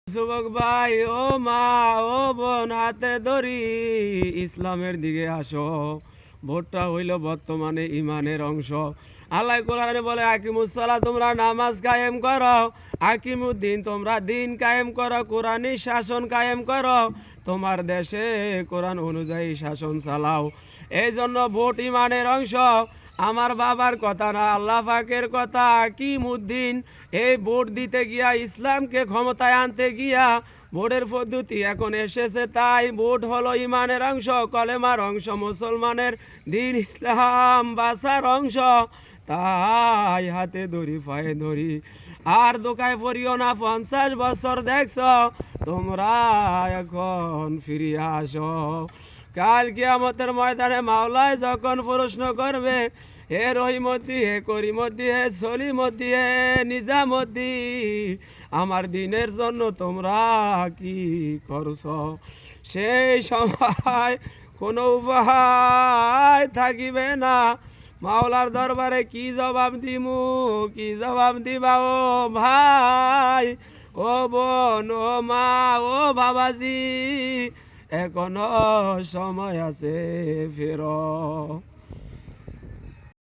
যুবক ভাই, ও মা, ও বোন, হাতে ধরি ইসলামের দিকে আসো। ভোটটা হইল বর্তমানে ইমানের অংশ। আল্লাহ কোরআনে বলে, আকিমুসসালাহ, তোমরা নামাজ কায়েম করো। আকিমুদ্দিন, তোমরা দিন কায়েম করো। কোরআনি শাসন কায়েম করো। তোমার দেশে কোরআন অনুযায়ী শাসন চালাও। এই জন্য ভোট ইমানের অংশ। আমার বাবার কথা না, আল্লাহ পাকের কথা। আকিমুদ্দিন এই ভোট দিতে গিয়া, ইসলামকে ক্ষমতায় আনতে গিয়া ভোটের পদ্ধতি এখন এসেছে, তাই ভোট হলো ইমানের অংশ, কলেমার অংশ, মুসলমানের দিন ইসলাম বাঁচার অংশ। তাই হাতে ধরি, পায়ে ধরি, আর দোকায় পড়িও না। 50 বছর দেখছ, তোমরা এখন ফিরিয়ে আসো। কাল কিয়ামতের ময়দানে মাওলায় যখন প্রশ্ন করবে, হে রহিমদ্দি, হে করিমদ্দি, হে সলিমদ্দি, হে নিজামদ্দি, আমার দিনের জন্য তোমরা কি করছ? সেই সময় কোনো উপায় থাকিবে না। মাওলার দরবারে কি জবাব দিমু, কি জবাব দিবা ও ভাই, ও বোন, ও মা, ও বাবাজি, এখনো সময় আছে, ফেরো।